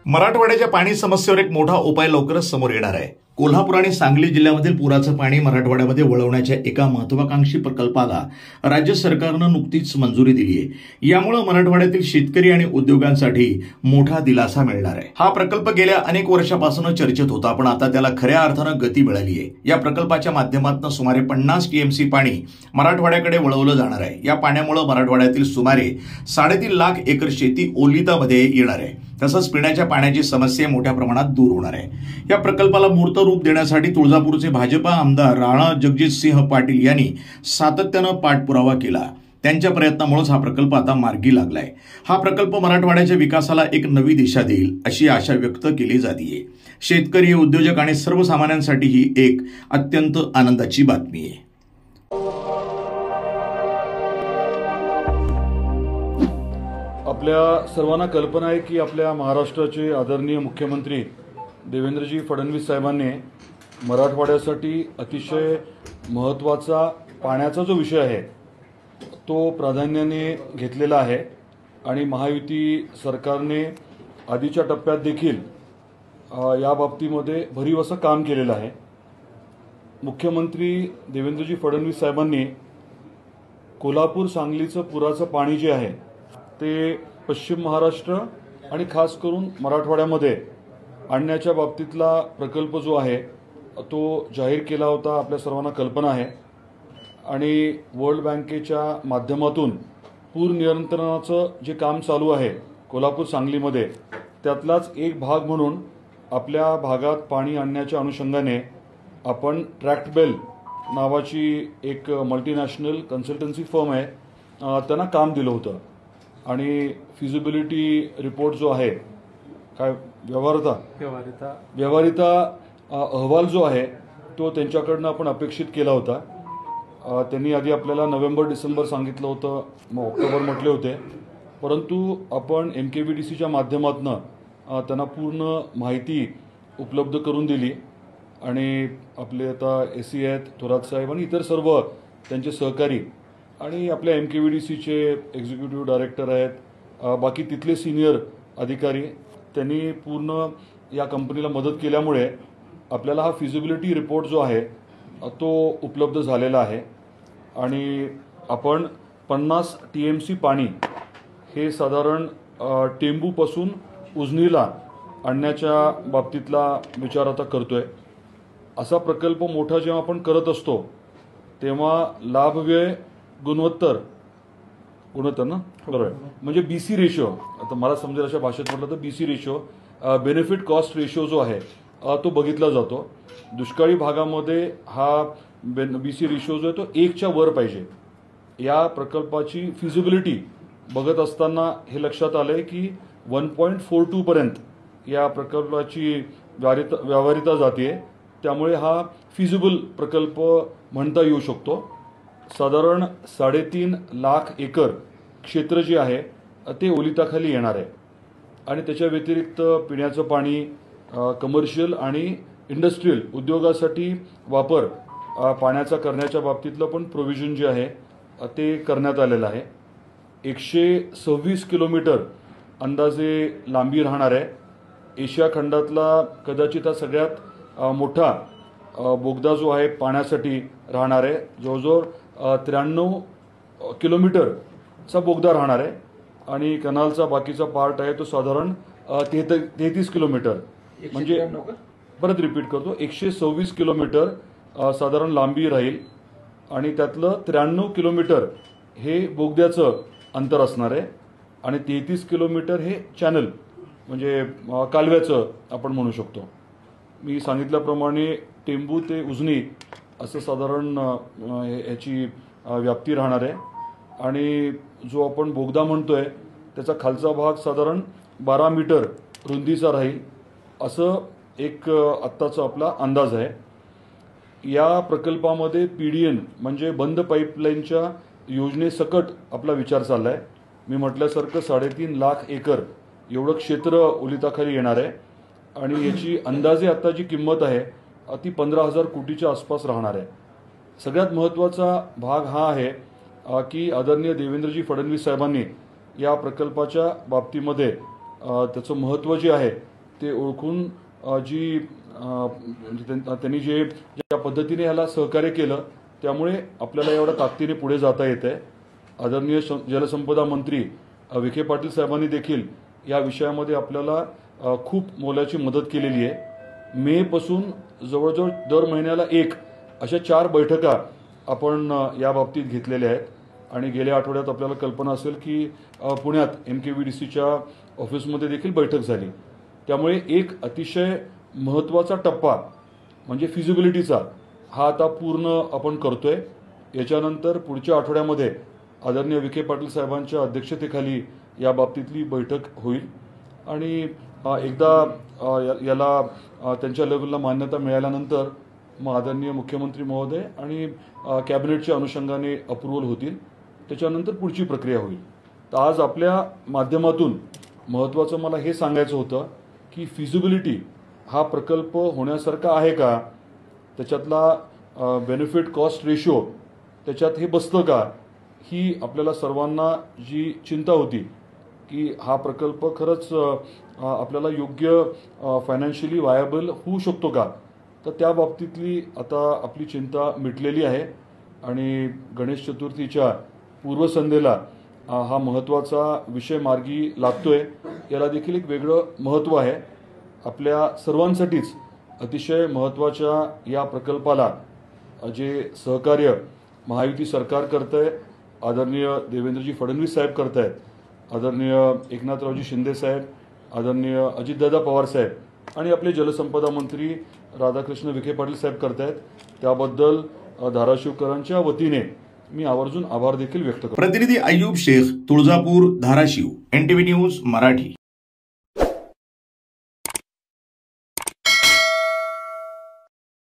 मराठवाड्याच्या पाणी समस्येवर एक मोठा उपाय लवकरच समोर येणार आहे। कोल्हापूर आणि सांगली जिल्ह्यामधील पुराचं पाणी मराठवाड्यामध्ये वळवण्याच्या एका महत्वाकांक्षी प्रकल्पाला राज्य सरकारनं नुकतीच मंजुरी दिली आहे। यामुळे मराठवाड्यातील शेतकरी आणि उद्योगांसाठी मोठा दिलासा मिळणार आहे। हा प्रकल्प गेल्या अनेक वर्षापासून चर्चेत होता, पण आता त्याला खऱ्या अर्थानं गती मिळाली आहे। या प्रकल्पाच्या माध्यमातून सुमारे 50 टीएमसी पाणी मराठवाड्याकडे वळवलं जाणार आहे। या पाण्यामुळे मराठवाड्यातील सुमारे 3.5 लाख एकर शेती ओलितामध्ये येणार आहे। तसंच पिण्याच्या पाण्याची समस्या मोठ्या प्रमाणात दूर होणार आहे। या प्रकल्पाला मूर्त रूप देण्यासाठी तुळजापूरचे भाजपा आमदार राणा जगजितसिंह पाटील यांनी सातत्यानं पाठपुरावा केला। त्यांच्या प्रयत्नामुळेच हा प्रकल्प आता मार्गी लागलाय। हा प्रकल्प मराठवाड्याच्या विकासाला एक नवी दिशा देईल अशी आशा व्यक्त केली जाते। शेतकरी, उद्योजक आणि सर्वसामान्यांसाठी ही एक अत्यंत आनंदाची बातमी आहे। आपल्या सर्वांना कल्पना आहे की आपल्या महाराष्ट्राचे आदरणीय मुख्यमंत्री देवेंद्रजी फडणवीस साहेबांनी मराठवाड्यासाठी अतिशय महत्त्वाचा पाण्याचा जो विषय आहे तो प्राधान्याने घेतलेला आहे आणि महायुती सरकारने आधीच्या टप्प्यात देखील या बाबतीमध्ये भरीव असं काम केलेलं आहे। मुख्यमंत्री देवेंद्रजी फडणवीस साहेबांनी कोल्हापूर सांगलीचं पुराचं पाणी जे आहे ते पश्चिम महाराष्ट्र आणि खास करून मराठवाड्यामध्ये आणण्याच्या बाबतीतला प्रकल्प जो आहे तो जाहीर केला होता, आपल्या सर्वांना कल्पना आहे। आणि वर्ल्ड बँकेच्या माध्यमातून पूर नियंत्रणाचं जे काम चालू आहे कोल्हापूर सांगलीमध्ये त्यातलाच एक भाग म्हणून आपल्या भागात पाणी आणण्याच्या अनुषंगाने आपण ट्रॅक्टबेल नावाची एक मल्टीनॅशनल कन्सल्टन्सी फर्म आहे त्यांना काम दिलं होतं आणि फिजिबिलिटी रिपोर्ट जो आहे काय व्यवहारिता अहवाल जो आहे तो त्यांच्याकडनं आपण अपेक्षित केला होता। त्यांनी आधी आपल्याला नोव्हेंबर डिसेंबर सांगितलं होतं, मग ऑक्टोबर म्हटले होते, परंतु आपण MKVDCच्या माध्यमातून त्यांना पूर्ण माहिती उपलब्ध करून दिली आणि आपले आता SC आहेत थोरात साहेब आणि इतर सर्व त्यांचे सहकारी आणि आपल्या MKVDCचे एक्झिक्युटिव्ह डायरेक्टर आहेत, बाकी तिथले सिनियर अधिकारी त्यांनी पूर्ण या कंपनीला मदत केल्यामुळे आपल्याला हा फिजिबिलिटी रिपोर्ट जो आहे तो उपलब्ध झालेला आहे आणि आपण 50 TMC पाणी हे साधारण टेंबूपासून उजनीला आणण्याच्या बाबतीतला विचार आता करतोय। असा प्रकल्प मोठा जेव्हा आपण करत असतो तेव्हा लाभ व्यय गुणोत्तर ना बरोबर, म्हणजे BC रेशो, आता मला समजेल अशा भाषेत म्हटलं तर BC ratio, benefit cost ratio जो आहे तो बघितला जातो। दुष्काळी भागामध्ये हा BC रेशो जो आहे तो 1च्या वर पाहिजे। या प्रकल्पाची फिजिबिलिटी बघत असताना हे लक्षात आलंय की 1.42 पर्यंत या प्रकल्पाची व्यावहारिकता जाते, त्यामुळे हा फिजिबल प्रकल्प म्हणता येऊ शकतो। साधारण 3.5 लाख एकर क्षेत्र जे आहे ते ओलिताखाली येणार आहे आणि त्याच्या व्यतिरिक्त पिण्याचं पाणी, कमर्शियल आणि इंडस्ट्रीयल उद्योगासाठी वापर पाण्याचा करण्याच्या बाबतीतलं पण प्रोव्हिजन जे आहे ते करण्यात आलेलं आहे। 126 किलोमीटर अंदाजे लांबी राहणार आहे। एशिया खंडातला कदाचित हा सगळ्यात मोठा बोगदा जो आहे पाण्यासाठी राहणार आहे। जवळजवळ 93 किलोमीटरचा बोगदा राहणार आहे आणि कनालचा बाकीचा पार्ट आहे तो साधारण 33 किलोमीटर, म्हणजे परत रिपीट करतो 126 किलोमीटर साधारण लांबी राहील आणि त्यातलं 93 किलोमीटर हे बोगद्याचं अंतर असणार आहे आणि 33 किलोमीटर हे चॅनल म्हणजे कालव्याचं आपण म्हणू शकतो। मी सांगितल्याप्रमाणे टेंबू ते उजनी असं साधारण याची व्याप्ती राहणार आहे आणि जो आपण बोगदा म्हणतोय त्याचा खालचा भाग साधारण 12 मीटर रुंदीचा राहील असं एक आत्ताचा आपला अंदाज आहे। या प्रकल्पामध्ये PDN म्हणजे बंद पाईपलाईनच्या योजनेसकट आपला विचार चालला आहे। मी म्हटल्यासारखं 3.5 लाख एकर एवढं क्षेत्र ओलिताखाली येणार आहे आणि याची अंदाजे आता जी किंमत आहे ती 15,000 कोटीच्या आसपास राहणार आहे। सगळ्यात महत्त्वाचा भाग हा आहे की आदरणीय देवेंद्रजी फडणवीस साहेबांनी या प्रकल्पाच्या बाबतीमध्ये त्याचं महत्त्व जे आहे ते ओळखून त्यांनी ज्या पद्धतीने याला सहकार्य केलं त्यामुळे आपल्याला एवढ्या ताकदीने पुढे जाता येत आहे. आदरणीय जलसंपदा मंत्री विखे पाटील साहेबांनी देखील या विषयामध्ये आपल्याला खूप मोलाची मदत केलेली आहे. मे पासून जवळजवळ दर महिन्याला अशा 4 बैठका आपण या बाबतीत घेतलेल्या आहेत आणि गेल्या आठवड्यात आपल्याला कल्पना असेल की पुण्यात MKVDCच्या ऑफिसमध्ये देखील बैठक झाली. त्यामुळे एक अतिशय महत्त्वाचा टप्पा म्हणजे फिजिबिलिटीचा हा आता पूर्ण आपण करतोय. याच्यानंतर पुढच्या आठवड्यामध्ये आदरणीय विखे पाटील साहेबांच्या अध्यक्षतेखाली या बाबतीतली बैठक होईल आणि एकदा याला त्यांच्या लेव्हलला मान्यता मिळाल्यानंतर मग आदरणीय मुख्यमंत्री महोदय आणि कॅबिनेटच्या अनुषंगाने अप्रूव्हल होतील. त्याच्यानंतर पुढची प्रक्रिया होईल. तर आज आपल्या माध्यमातून महत्त्वाचं मला हे सांगायचं होतं की फिजिबिलिटी हा प्रकल्प होण्यासारखा आहे का, त्याच्यातला बेनिफिट कॉस्ट रेशो त्याच्यात हे बसतं का, ही आपल्याला सर्वांना जी चिंता होती की हा प्रकल्प खरंच आपल्याला योग्य फायनान्शियली वायबल होऊ शकतो का, तर त्या बाबतीतली आता आपली चिंता मिटलेली आहे आणि गणेश चतुर्थीच्या पूर्वसंध्येला हा महत्त्वाचा विषय मार्गी लागतोय. याला देखील एक वेगळं महत्त्व आहे. आपल्या सर्वांसाठीच अतिशय महत्त्वाच्या या प्रकल्पाला जे सहकार्य महायुती सरकार करतंय, आदरणीय देवेंद्रजी फडणवीस साहेब करतायत, आदरणीय एकनाथरावजी शिंदे साहेब, आदरणीय अजितदादा पवार साहेब आणि आपले जलसंपदा मंत्री राधाकृष्ण विखे पाटील साहेब करतायत, त्याबद्दल धाराशिवकरांच्या वतीने मी आवर्जून आभार देखील व्यक्त करतो. प्रतिनिधी अय्यूब शेख, तुळजापूर, धाराशिव, NTV न्यूज मराठी.